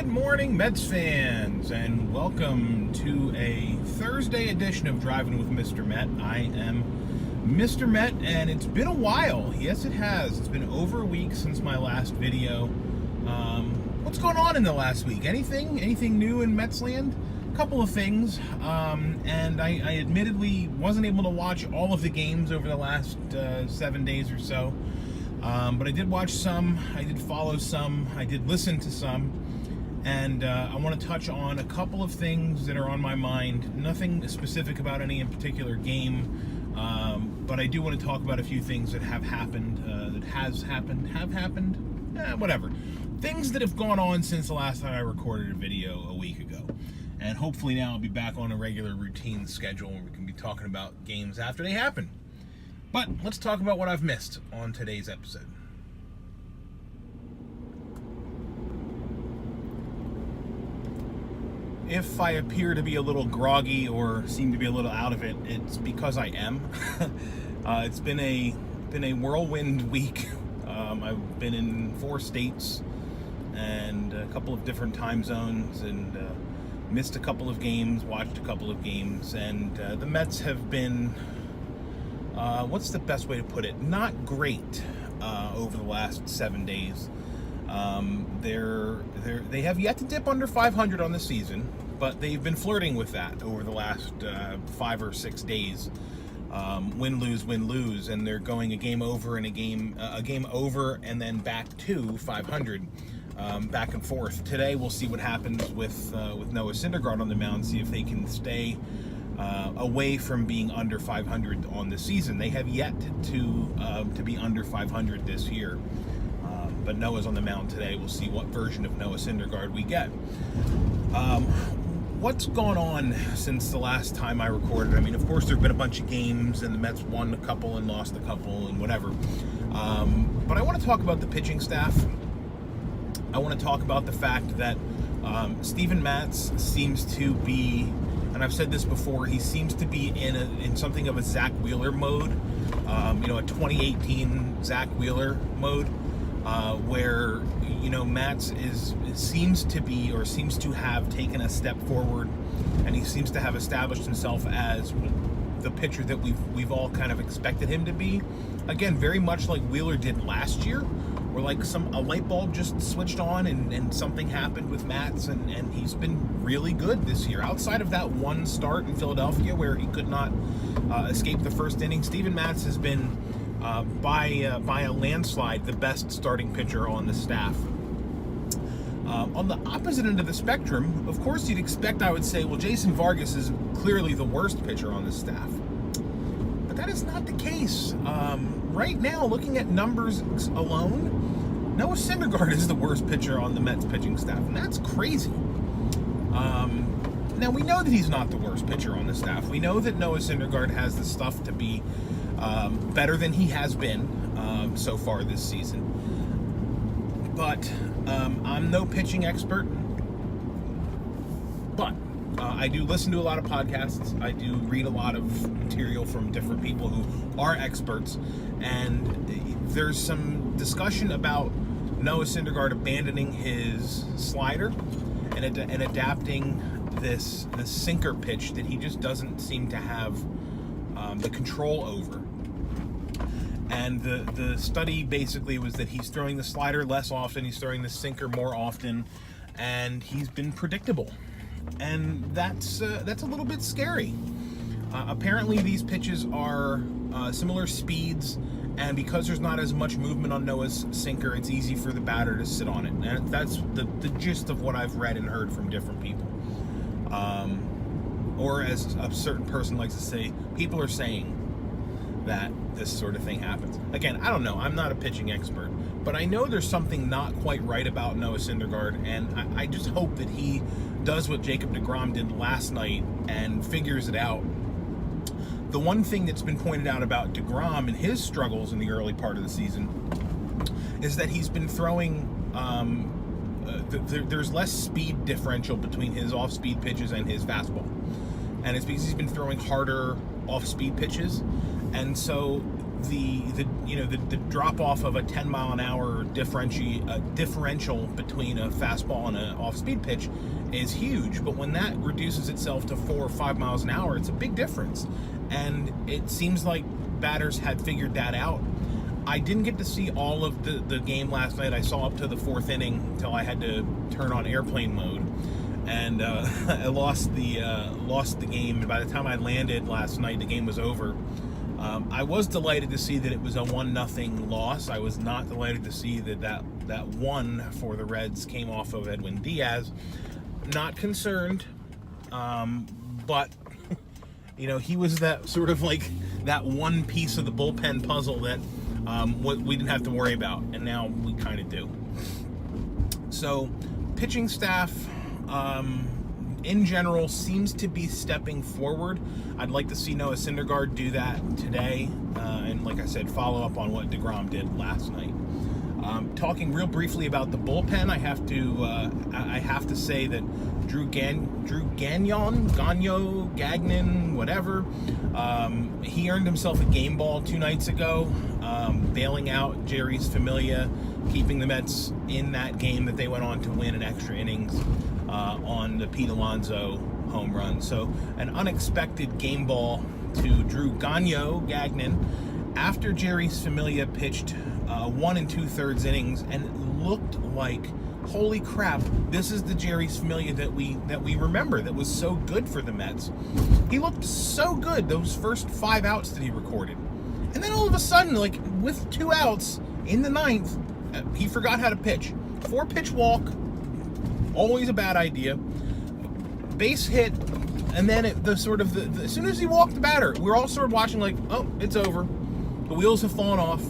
Good morning, Mets fans, and welcome to a Thursday edition of Driving with Mr. Met. I am Mr. Met, and it's been a while. Yes, it has. It's been over a week since my last video. What's going on in the last week? Anything new in Metsland? A couple of things, and I admittedly wasn't able to watch all of the games over the last 7 days or so. But I did watch some, I did follow some, I did listen to some, and I want to touch on a couple of things that are on my mind. Nothing specific about any in particular game, but I do want to talk about a few things that have happened, whatever. Things that have gone on since the last time I recorded a video a week ago. And hopefully now I'll be back on a regular routine schedule and we can be talking about games after they happen. But let's talk about what I've missed on today's episode. If I appear to be a little groggy or seem to be a little out of it, it's because I am. It's been a whirlwind week. I've been in 4 states and a couple of different time zones, and missed a couple of games, watched a couple of games, and the Mets have been, what's the best way to put it? Not great over the last 7 days. They have yet to dip under 500 on the season, but they've been flirting with that over the last 5 or 6 days. Win, lose, and they're going a game over and a game over and then back to 500, back and forth. Today we'll see what happens with Noah Syndergaard on the mound, see if they can stay away from being under 500 on the season. They have yet to be under 500 this year. But Noah's on the mound today. We'll see what version of Noah Syndergaard we get. What's gone on since the last time I recorded? I mean, of course, there have been a bunch of games, and the Mets won a couple and lost a couple and whatever. But I want to talk about the pitching staff. I want to talk about the fact that Steven Matz seems to be, and I've said this before, he seems to be in something of a Zach Wheeler mode, a 2018 Zach Wheeler mode, where Matz seems to have taken a step forward, and he seems to have established himself as the pitcher that we've all kind of expected him to be. Again, very much like Wheeler did last year, where like a light bulb just switched on and something happened with Matz, and he's been really good this year. Outside of that one start in Philadelphia where he could not escape the first inning, Steven Matz has been by a landslide the best starting pitcher on the staff. On the opposite end of the spectrum, of course you'd expect, I would say, well, Jason Vargas is clearly the worst pitcher on the staff. But that is not the case. Right now, looking at numbers alone, Noah Syndergaard is the worst pitcher on the Mets pitching staff, and that's crazy. Now, we know that he's not the worst pitcher on the staff. We know that Noah Syndergaard has the stuff to be better than he has been so far this season. But I'm no pitching expert. But I do listen to a lot of podcasts. I do read a lot of material from different people who are experts. And there's some discussion about Noah Syndergaard abandoning his slider and adapting this sinker pitch that he just doesn't seem to have the control over. And the study basically was that he's throwing the slider less often, he's throwing the sinker more often, and he's been predictable. And that's a little bit scary. Apparently these pitches are similar speeds, and because there's not as much movement on Noah's sinker, it's easy for the batter to sit on it. And that's the gist of what I've read and heard from different people. Or as a certain person likes to say, people are saying that this sort of thing happens. Again, I don't know. I'm not a pitching expert, but I know there's something not quite right about Noah Syndergaard, and I just hope that he does what Jacob deGrom did last night and figures it out. The one thing that's been pointed out about deGrom and his struggles in the early part of the season is that he's been throwing, there's less speed differential between his off-speed pitches and his fastball. And it's because he's been throwing harder off-speed pitches. And so the drop off of a 10 mile an hour differential between a fastball and an off speed pitch is huge, but when that reduces itself to 4 or 5 miles an hour, it's a big difference. And it seems like batters had figured that out. I didn't get to see all of the game last night. I saw up to the 4th inning until I had to turn on airplane mode, and I lost the game. And by the time I landed last night, the game was over. I was delighted to see that it was a 1-0 loss. I was not delighted to see that one for the Reds came off of Edwin Diaz. Not concerned, but he was that sort of like that one piece of the bullpen puzzle that we didn't have to worry about, and now we kind of do. So, pitching staff, in general, seems to be stepping forward. I'd like to see Noah Syndergaard do that today, and like I said, follow up on what DeGrom did last night. Talking real briefly about the bullpen, I have to say that Drew Gagnon, whatever, he earned himself a game ball 2 nights ago, bailing out Jerry's Familia, keeping the Mets in that game that they went on to win in extra innings on the Pete Alonso home run. So an unexpected game ball to Drew Gagnon after Jerry's Familia pitched 1 2/3 innings, and it looked like, holy crap, this is the Jerry's Familia that we remember, that was so good for the Mets. He looked so good those first 5 outs that he recorded. And then all of a sudden, like with 2 outs in the 9th, he forgot how to pitch. 4-pitch walk, always a bad idea. Base hit, and then as soon as he walked the batter, we're all sort of watching like, oh, it's over. The wheels have fallen off.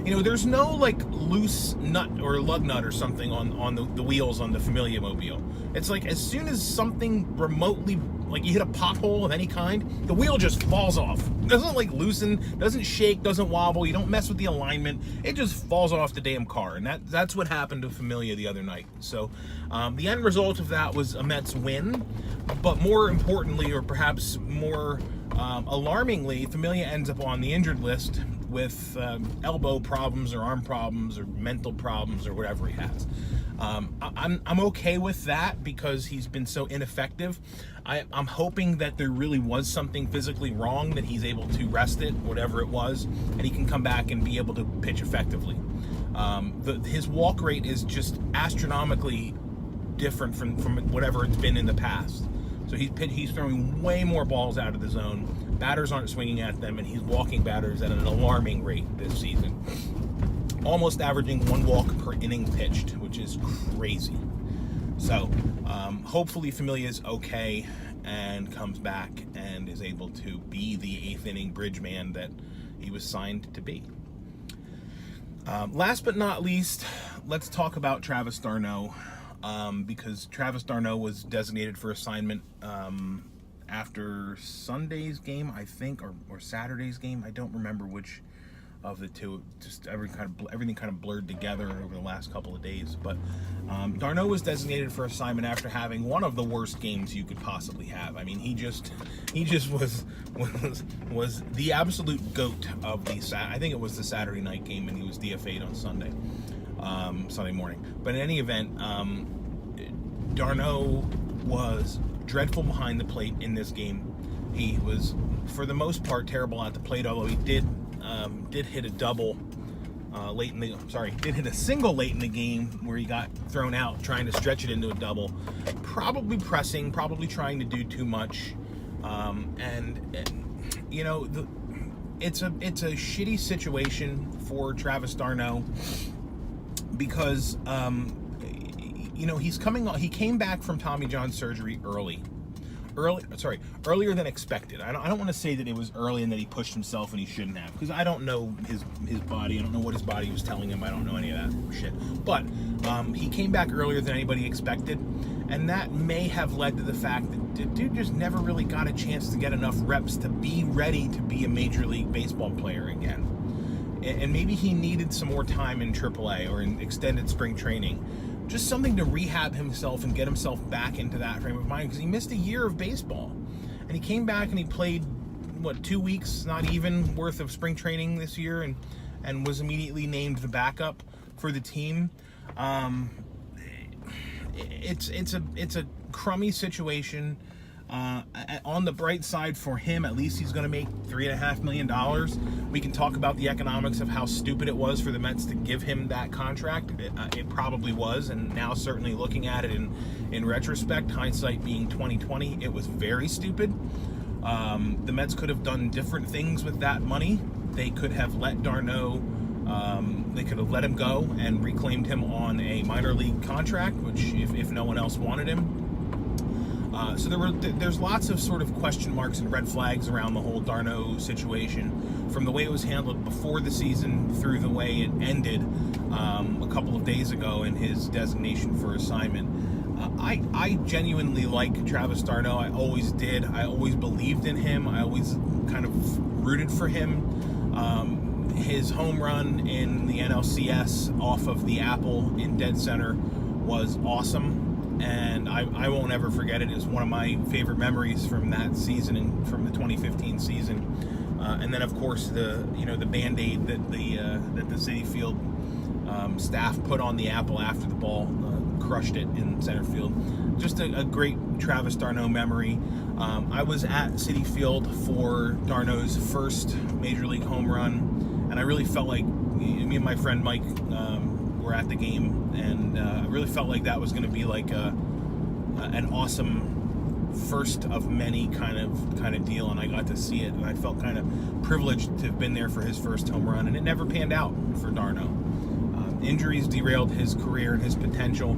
There's no like loose nut or lug nut or something on the wheels on the Familia mobile. It's like as soon as something remotely, like you hit a pothole of any kind, the wheel just falls off. It doesn't like loosen, doesn't shake, doesn't wobble. You don't mess with the alignment. It just falls off the damn car. And that's what happened to Familia the other night. So the end result of that was a Mets win. But more importantly, or perhaps more alarmingly, Familia ends up on the injured list with elbow problems or arm problems or mental problems or whatever he has. I'm okay with that because he's been so ineffective. I'm hoping that there really was something physically wrong, that he's able to rest it, whatever it was, and he can come back and be able to pitch effectively. His walk rate is just astronomically different from whatever it's been in the past. So he's throwing way more balls out of the zone. Batters aren't swinging at them, and he's walking batters at an alarming rate this season. Almost averaging 1 walk per inning pitched, which is crazy. So hopefully Familia is okay and comes back and is able to be the 8th inning bridge man that he was signed to be. Last but not least, let's talk about Travis d'Arnaud, because Travis d'Arnaud was designated for assignment after Sunday's game, I think, or Saturday's game. I don't remember which of the two. Just everything kind of blurred together over the last couple of days. But d'Arnaud was designated for assignment after having one of the worst games you could possibly have. I mean, he just was the absolute goat of the I think it was the Saturday night game, and he was DFA'd on Sunday morning. But in any event, d'Arnaud was dreadful behind the plate in this game. He was, for the most part, terrible at the plate, although he did hit a double did hit a single late in the game where he got thrown out trying to stretch it into a double. Probably pressing, probably trying to do too much. It's a shitty situation for Travis d'Arnaud because he came back from Tommy John surgery earlier than expected. I don't want to say that it was early and that he pushed himself and he shouldn't have, because I don't know his body. I don't know what his body was telling him. I don't know any of that shit. But he came back earlier than anybody expected, and that may have led to the fact that the dude just never really got a chance to get enough reps to be ready to be a Major League Baseball player again. And maybe he needed some more time in AAA or in extended spring training. Just something to rehab himself and get himself back into that frame of mind, because he missed a year of baseball. And he came back and he played 2 weeks, not even, worth of spring training this year, and was immediately named the backup for the team. It's a crummy situation. On the bright side for him, at least he's going to make $3.5 million. We can talk about the economics of how stupid it was for the Mets to give him that contract. It probably was, and now certainly looking at it in retrospect, hindsight being 2020, it was very stupid. The Mets could have done different things with that money. They could have let d'Arnaud, they could have let him go and reclaimed him on a minor league contract, which if no one else wanted him. So there's lots of sort of question marks and red flags around the whole d'Arnaud situation, from the way it was handled before the season through the way it ended a couple of days ago in his designation for assignment. I genuinely like Travis d'Arnaud. I always did. I always believed in him. I always kind of rooted for him. His home run in the NLCS off of the apple in dead center was awesome. And I won't ever forget it. It's one of my favorite memories from that season and from the 2015 season. And then, of course, the Band-Aid that the Citi Field staff put on the apple after the ball crushed it in center field. Just a great Travis d'Arnaud memory. I was at Citi Field for d'Arnaud's first major league home run, and I really felt like me and my friend Mike were at the game, and I really felt like that was going to be like an awesome first of many kind of deal, and I got to see it, and I felt kind of privileged to have been there for his first home run, and it never panned out for d'Arnaud. Injuries derailed his career and his potential,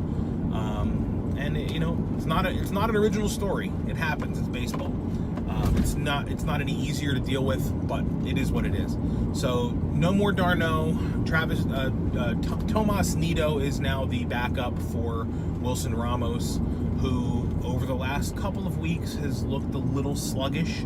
and it's not an original story. It happens. It's baseball. It's not any easier to deal with, but it is what it is. So no more d'Arnaud. Tomas Nido is now the backup for Wilson Ramos, who over the last couple of weeks has looked a little sluggish,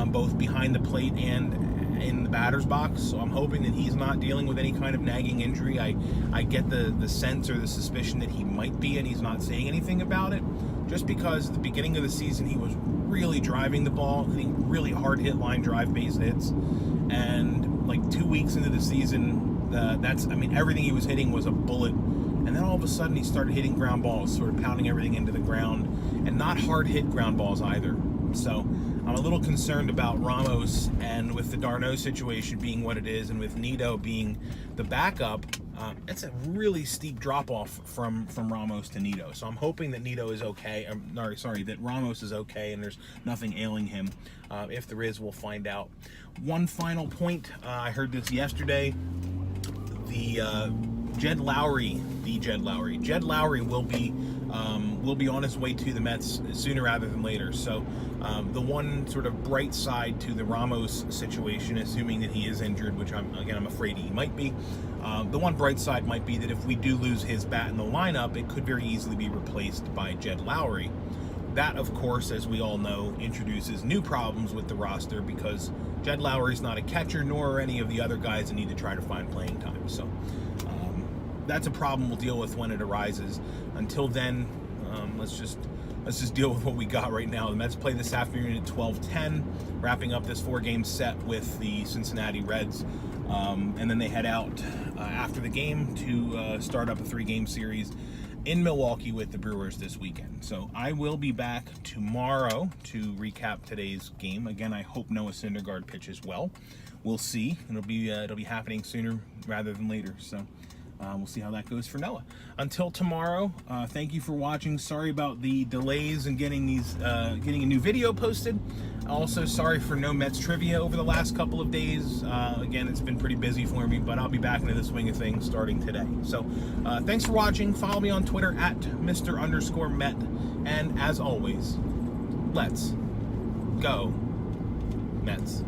both behind the plate and in the batter's box. So I'm hoping that he's not dealing with any kind of nagging injury. I get the sense or the suspicion that he might be, and he's not saying anything about it, just because at the beginning of the season he was really driving the ball, hitting really hard hit line drive base hits, and like 2 weeks into the season, everything he was hitting was a bullet, and then all of a sudden he started hitting ground balls, sort of pounding everything into the ground, and not hard hit ground balls either. So I'm a little concerned about Ramos, and with the d'Arnaud situation being what it is, and with Nido being the backup, it's a really steep drop-off from Ramos to Nido. So I'm hoping that Nido is okay. That Ramos is okay and there's nothing ailing him. If there is, we'll find out. One final point, I heard this yesterday. Jed Lowry will be on his way to the Mets sooner rather than later. So the one sort of bright side to the Ramos situation, assuming that he is injured, which I'm afraid he might be, the one bright side might be that if we do lose his bat in the lineup, it could very easily be replaced by Jed Lowry. That, of course, as we all know, introduces new problems with the roster, because Jed Lowry's not a catcher, nor are any of the other guys that need to try to find playing time. So that's a problem we'll deal with when it arises. Until then, let's just deal with what we got right now. The Mets play this afternoon at 12:10, wrapping up this 4-game set with the Cincinnati Reds, and then they head out after the game to start up a 3-game series in Milwaukee with the Brewers this weekend. So I will be back tomorrow to recap today's game. Again, I hope Noah Syndergaard pitches well. We'll see. It'll be happening sooner rather than later. So we'll see how that goes for Noah. Until tomorrow, thank you for watching. Sorry about the delays in getting a new video posted. Also, sorry for no Mets trivia over the last couple of days. Again, it's been pretty busy for me, but I'll be back into the swing of things starting today. So thanks for watching. Follow me on Twitter at Mr_Met. And as always, let's go Mets.